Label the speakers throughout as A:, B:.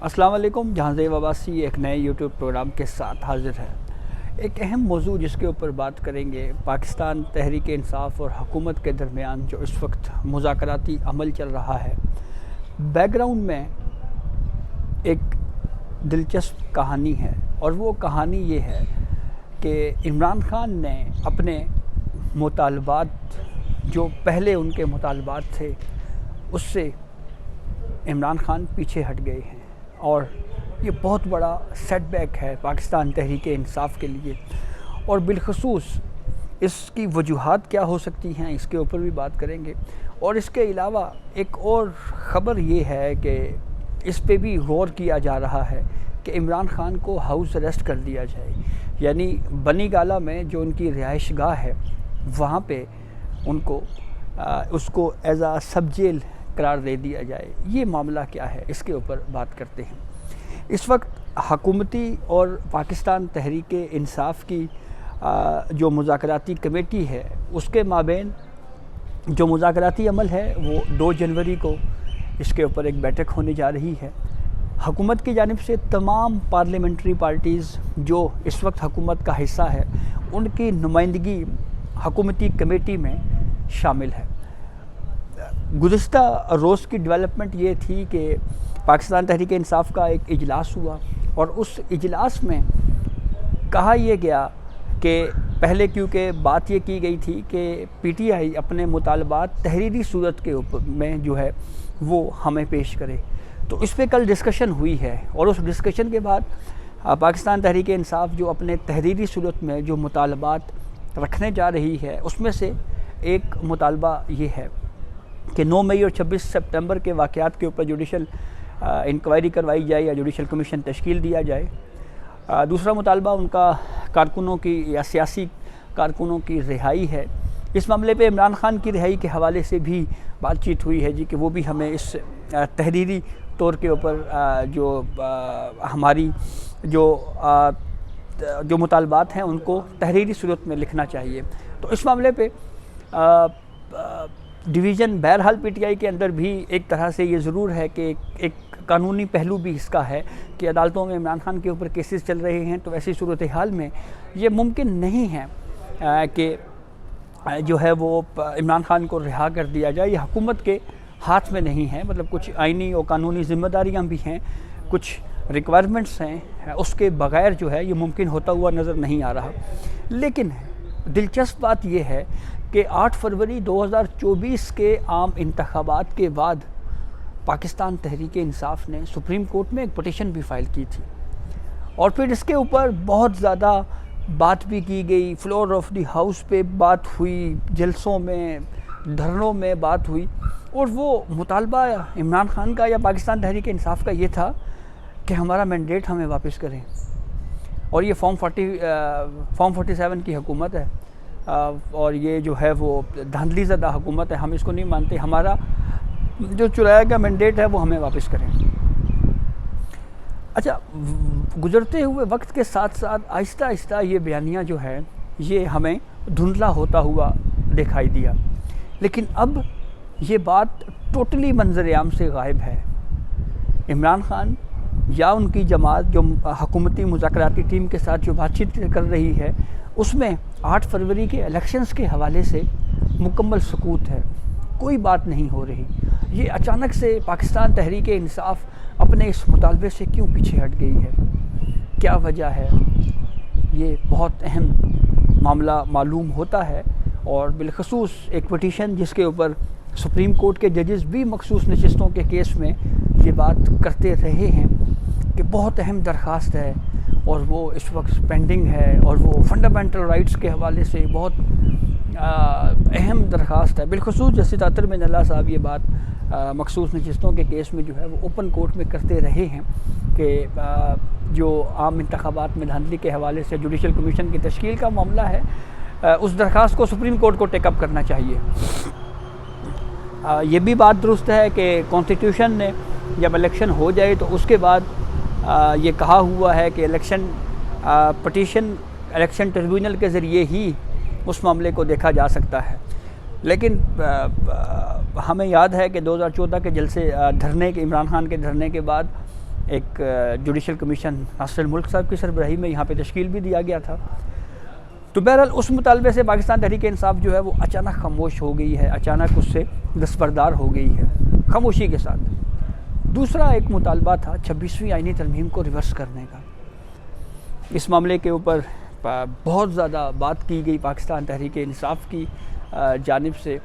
A: अस्सलाम वालेकुम। जहांज़ेब अब्बासी एक नए यूट्यूब प्रोग्राम के साथ हाज़िर है। एक अहम मौजू जिसके ऊपर बात करेंगे, पाकिस्तान तहरीक इंसाफ और हुकूमत के दरमियान जो इस वक्त मुज़ाकराती अमल चल रहा है। बैकग्राउंड में एक दिलचस्प कहानी है और वो कहानी ये है कि इमरान खान ने अपने मुतालबात, जो पहले उनके मुतालबात थे, उससे इमरान खान पीछे हट गए हैं और ये बहुत बड़ा सेटबैक है पाकिस्तान तहरीक इंसाफ के लिए। और बिलखसूस इसकी वजूहात क्या हो सकती हैं, इसके ऊपर भी बात करेंगे। और इसके अलावा एक और ख़बर ये है कि इस पे भी गौर किया जा रहा है कि इमरान खान को हाउस अरेस्ट कर दिया जाए, यानी बनी गाला में जो उनकी रिहाइश गाह है वहाँ पे उनको उसको एज आ सब जेल करार दे दिया जाए। ये मामला क्या है, इसके ऊपर बात करते हैं। इस वक्त हुकूमती और पाकिस्तान तहरीक इंसाफ की जो मुज़ाकराती कमेटी है, उसके माबैन जो मुज़ाकराती अमल है वो 2 जनवरी को इसके ऊपर एक बैठक होने जा रही है। हुकूमत की जानिब से तमाम पार्लियामेंट्री पार्टीज़ जो इस वक्त हुकूमत का हिस्सा है, उनकी नुमाइंदगी हुकूमती कमेटी में शामिल है। गुज़िश्ता रोज़ की डेवलपमेंट ये थी कि पाकिस्तान तहरीक इंसाफ का एक इजलास हुआ और उस इजलास में कहा यह गया कि पहले, क्योंकि बात ये की गई थी कि पीटीआई अपने मुतालबात तहरीरी सूरत के ऊपर में जो है वो हमें पेश करे, तो इस पर कल डिस्कशन हुई है। और उस डिस्कशन के बाद पाकिस्तान तहरीक इंसाफ जो अपने तहरीरी सूरत में जो मुतालबात रखने जा रही है, उसमें से एक मुतालबा ये है कि 9 मई और 26 सितंबर के वाक़यात के ऊपर जुडिशल इंक्वायरी करवाई जाए या जुडिशल कमीशन तश्कील दिया जाए। दूसरा मुतालबा उनका कारकुनों की या सियासी कारकुनों की रिहाई है। इस मामले पे इमरान खान की रिहाई के हवाले से भी बातचीत हुई है जी, कि वो भी हमें इस तहरीरी तौर के ऊपर हमारी जो मुतालबात हैं उनको तहरीरी सूरत में लिखना चाहिए। तो इस मामले पे डिवीज़न बहरहाल पीटीआई के अंदर भी एक तरह से ये ज़रूर है कि एक कानूनी पहलू भी इसका है कि अदालतों में इमरान खान के ऊपर केसेस चल रहे हैं, तो ऐसी सूरत हाल में ये मुमकिन नहीं है कि जो है वो इमरान खान को रिहा कर दिया जाए। ये हुकूमत के हाथ में नहीं है, मतलब कुछ आइनी और कानूनी ज़िम्मेदारियाँ भी हैं, कुछ रिक्वायरमेंट्स हैं, उसके बग़ैर जो है ये मुमकिन होता हुआ नज़र नहीं आ रहा। लेकिन दिलचस्प बात यह है कि 8 फरवरी 2024 के आम इंतखाबात के बाद पाकिस्तान तहरीक इंसाफ ने सुप्रीम कोर्ट में एक पटिशन भी फ़ाइल की थी और फिर इसके ऊपर बहुत ज़्यादा बात भी की गई। फ्लोर ऑफ द हाउस पे बात हुई, जलसों में, धरनों में बात हुई, और वो मुतालबा इमरान खान का या पाकिस्तान तहरीक इंसाफ का ये था कि हमारा मैंडेट हमें वापस करें। और ये फॉर्म 47 की हुकूमत है और ये जो है वो धांधली ज़दा हुकूमत है, हम इसको नहीं मानते। हमारा जो चुराया गया मैंडेट है वो हमें वापस करें। अच्छा, गुज़रते हुए वक्त के साथ साथ आहिस्ता आहिस्ता ये बयानियाँ जो है ये हमें धुंधला होता हुआ दिखाई दिया, लेकिन अब ये बात टोटली मंजर-ए-आम से गायब है। इमरान खान या उनकी जमात जो हुकूमती मुज़ाकराती टीम के साथ जो बातचीत कर रही है, उसमें 8 फरवरी के इलेक्शंस के हवाले से मुकम्मल सुकूत है, कोई बात नहीं हो रही। ये अचानक से पाकिस्तान तहरीक इंसाफ अपने इस मुतालबे से क्यों पीछे हट गई है, क्या वजह है, ये बहुत अहम मामला मालूम होता है। और बिलखसूस एक पटिशन जिसके ऊपर सुप्रीम कोर्ट के जजेस भी मखसूस नशिस्तों के केस में ये बात करते रहे हैं कि बहुत अहम दरख्वास्त है और वो इस वक्त पेंडिंग है और वो फंडामेंटल राइट्स के हवाले से बहुत अहम दरख्वास्त है। बिलखसूस जस्टिस आतर बिन अल्लाह साहब ये बात मखसूस नशिस्तों के केस में जो है वो ओपन कोर्ट में करते रहे हैं कि जो आम इंतखाबात में धांधली के हवाले से जुडिशल कमीशन की तश्कील का मामला है, उस दरख्वास्त को सुप्रीम कोर्ट को टेकअप करना चाहिए। ये भी बात दुरुस्त है कि कॉन्स्टिट्यूशन ने जब इलेक्शन हो जाए तो उसके बाद ये कहा हुआ है कि इलेक्शन पटिशन इलेक्शन ट्रिब्यूनल के ज़रिए ही उस मामले को देखा जा सकता है। लेकिन हमें याद है कि 2014 के जलसे धरने के इमरान खान के धरने के बाद एक जुडिशल कमीशन नासिर मुल्क साहब की सरबराही में यहाँ पे तश्कील भी दिया गया था। तो बहरहाल उस मुतालबे से पाकिस्तान तहरीक इंसाफ जो है वो अचानक खामोश हो गई है, अचानक उससे दस्तबरदार हो गई है खामोशी के साथ। दूसरा एक मुतालबा था 26वीं आईनी तरमीम को रिवर्स करने का। इस मामले के ऊपर बहुत ज़्यादा बात की गई पाकिस्तान तहरीक इंसाफ की जानिब से,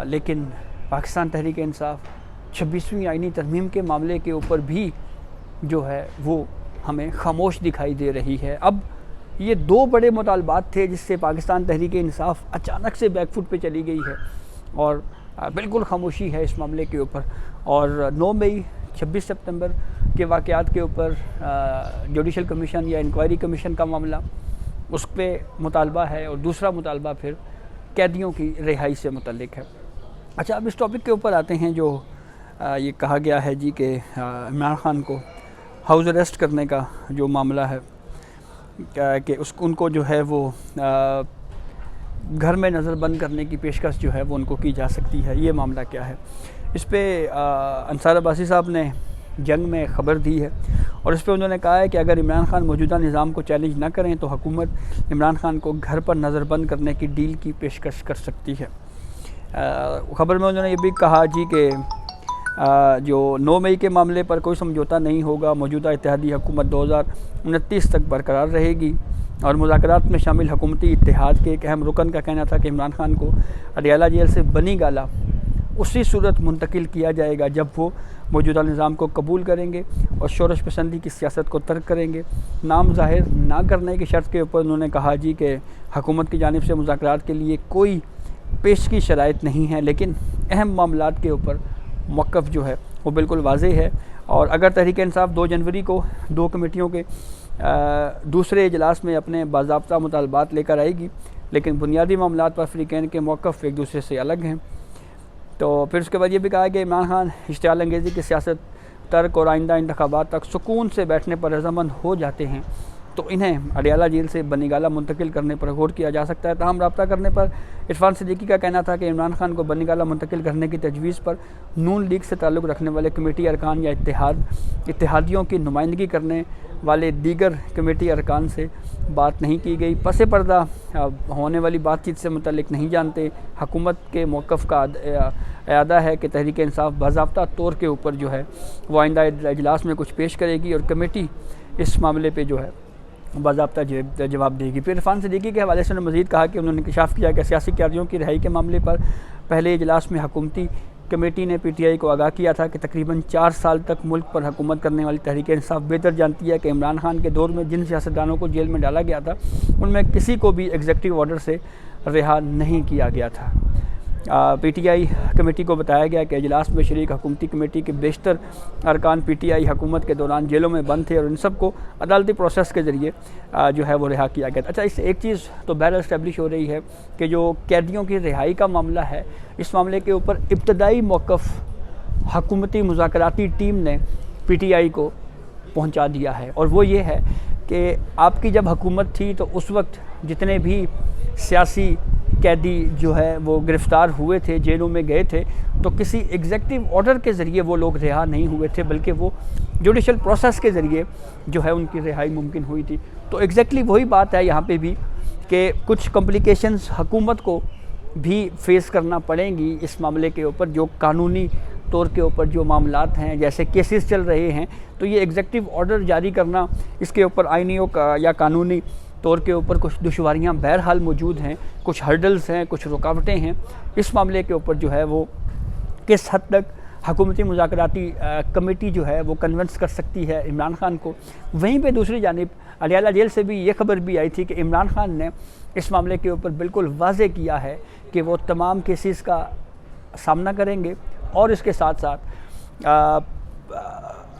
A: लेकिन पाकिस्तान तहरीक इंसाफ 26वीं आईनी तरमीम के मामले के ऊपर भी जो है वो हमें खामोश दिखाई दे रही है। अब ये दो बड़े मुतालबात थे जिससे पाकिस्तान तहरीक इंसाफ अचानक से बैकफुट पे चली गई है और बिल्कुल खामोशी है इस मामले के ऊपर। और 9 मई 26 सितंबर के वाक़यात के ऊपर जुडिशल कमीशन या इंक्वायरी कमीशन का मामला उस पर मुतालबा है, और दूसरा मुतालबा फिर कैदियों की रिहाई से मुतल्लिक है। अच्छा, अब इस टॉपिक के ऊपर आते हैं जो ये कहा गया है जी कि इमरान ख़ान को हाउस अरेस्ट करने का जो मामला है कि उनको जो है वो घर में नज़रबंद करने की पेशकश जो है वो उनको की जा सकती है। ये मामला क्या है, इस पर अंसार अब्बासी साहब ने जंग में ख़बर दी है और इस पर उन्होंने कहा है कि अगर इमरान ख़ान मौजूदा निज़ाम को चैलेंज ना करें तो हुकूमत इमरान ख़ान को घर पर नज़रबंद करने की डील की पेशकश कर सकती है। ख़बर में उन्होंने ये भी कहा जी कि जो 9 मई के मामले पर कोई समझौता नहीं होगा, मौजूदा इत्तेहादी हुकूमत 2029 तक बरकरार रहेगी और मुज़ाकरात में शामिल हुकूमती इत्तेहाद के एक अहम रुकन का कहना था कि इमरान ख़ान को अडियाला जेल से बनी गाला उसी सूरत मुंतकिल किया जाएगा जब वो मौजूदा निज़ाम को कबूल करेंगे और शोरश पसंदी की सियासत को तर्क करेंगे। नाम ज़ाहिर ना करने की शर्त के ऊपर उन्होंने कहा जी कि हुकूमत की जानिब से मुज़ाकरात के लिए कोई पेश की शराइत नहीं है, लेकिन अहम मामलात के ऊपर मौक़िफ़ जो है वो बिल्कुल वाज़ेह है। और अगर तहरीक इंसाफ 2 जनवरी को 2 कमेटियों के दूसरे इजलास में अपने बाज़ाब्ता मुतालबात लेकर आएगी, लेकिन बुनियादी मामलात पर फ़रीक़ैन के मौक़िफ़ एक दूसरे से अलग हैं। तो फिर उसके बाद ये भी कहा कि इमरान ख़ान इश्तिआल अंगेज़ी की सियासत तर्क और आइंदा इंतखाबात तक सुकून से बैठने पर रज़ामंद हो जाते हैं तो इन्हें अडियाला जेल से बनीगाला मुंतकिल करने पर गौर किया जा सकता है। ताहम रब्ता करने पर इरफान सिद्दीकी का कहना था कि इमरान ख़ान को बनीगाला मुंतकिल करने की तजवीज़ पर नून लीग से ताल्लुक़ रखने वाले कमेटी अरकान या इत्तेहादियों की नुमाइंदगी करने वाले दीगर कमेटी अरकान से बात नहीं की गई। पस पर्दा होने वाली बातचीत से मुतल्लिक़ नहीं जानते। हुकूमत के मौक़िफ़ का अयादा है कि तहरीक इंसाफ बाज़ाब्ता तौर के ऊपर जो है वो आइंदा इजलास में कुछ पेश करेगी और कमेटी इस मामले पर जो है बाज़ाब्ता जवाब देगी। फिर इरफान सिद्दीकी के हवाले से उन्होंने मज़ीद कहा कि उन्होंने इंकशाफ किया कि सियासी कैदियों की रिहाई के मामले पर पहले इजलास में हुकूमती कमेटी ने PTI को आगाह किया था कि तकरीबन 4 साल तक मुल्क पर हुकूमत करने वाली तहरीक इंसाफ बेहतर जानती है कि इमरान ख़ान के दौर में जिन सियासतदानों को जेल में डाला गया था उनमें किसी को भी एग्जीक्यूटिव ऑर्डर से रिहा नहीं किया गया था। PTI कमेटी को बताया गया कि इजलास में शरीक हुकूमती कमेटी के बेशतर अरकान PTI हुकूमत के दौरान जेलों में बंद थे और इन सब को अदालती प्रोसेस के ज़रिए जो है वो रिहा किया गया था। अच्छा, इससे एक चीज़ तो बहरहाल इस्टेब्लिश हो रही है कि जो कैदियों की रिहाई का मामला है, इस मामले के ऊपर इब्तदाई मौक़िफ़ हुकूमती मुज़ाकराती टीम ने PTI को पहुँचा दिया है और वो ये है कि आपकी जब हुकूमत थी तो उस वक्त जितने भी सियासी कैदी जो है वो गिरफ़्तार हुए थे, जेलों में गए थे, तो किसी एग्जीक्यूटिव ऑर्डर के ज़रिए वो लोग रिहा नहीं हुए थे, बल्कि वो जुडिशल प्रोसेस के ज़रिए जो है उनकी रिहाई मुमकिन हुई थी। तो एग्जैक्टली वही बात है यहाँ पे भी कि कुछ कॉम्प्लिकेशंस हुकूमत को भी फेस करना पड़ेंगी इस मामले के ऊपर। जो कानूनी तौर के ऊपर जो मामलात हैं, जैसे केसेस चल रहे हैं, तो ये एग्जीक्यूटिव ऑर्डर जारी करना, इसके ऊपर आईनियों का या कानूनी तौर के ऊपर कुछ दुश्वारियाँ बहरहाल मौजूद हैं, कुछ हर्डल्स हैं, कुछ रुकावटें हैं। इस मामले के ऊपर जो है वो किस हद तक हुकूमती मुज़ाकराती कमेटी जो है वो कन्विंस कर सकती है इमरान ख़ान को। वहीं पे दूसरी जानिब अडियाला जेल से भी ये खबर भी आई थी कि इमरान ख़ान ने इस मामले के ऊपर बिल्कुल वाज़े किया है कि वो तमाम केसेस का सामना करेंगे और इसके साथ साथ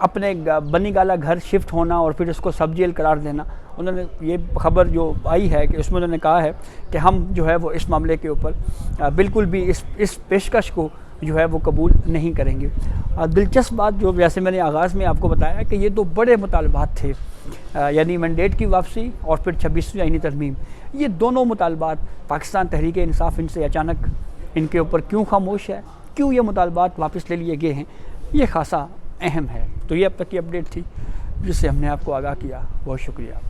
A: अपने बनी गाला घर शिफ्ट होना और फिर उसको सब जेल करार देना। उन्होंने ये खबर जो आई है कि उसमें उन्होंने कहा है कि हम जो है वो इस मामले के ऊपर बिल्कुल भी इस पेशकश को जो है वो कबूल नहीं करेंगे। दिलचस्प बात जो जैसे मैंने आगाज़ में आपको बताया कि ये दो बड़े मुतालबात थे, यानी मैंडेट की वापसी और फिर 26वीं आईनी तरमीम। ये दोनों मुतालबात पाकिस्तान तहरीक इंसाफ इनसे अचानक इनके ऊपर क्यों खामोश है, क्यों ये मुतालबात वापस ले लिए गए हैं, ये खासा अहम है। तो ये अब तक की अपडेट थी जिससे हमने आपको आगाह किया। बहुत शुक्रिया।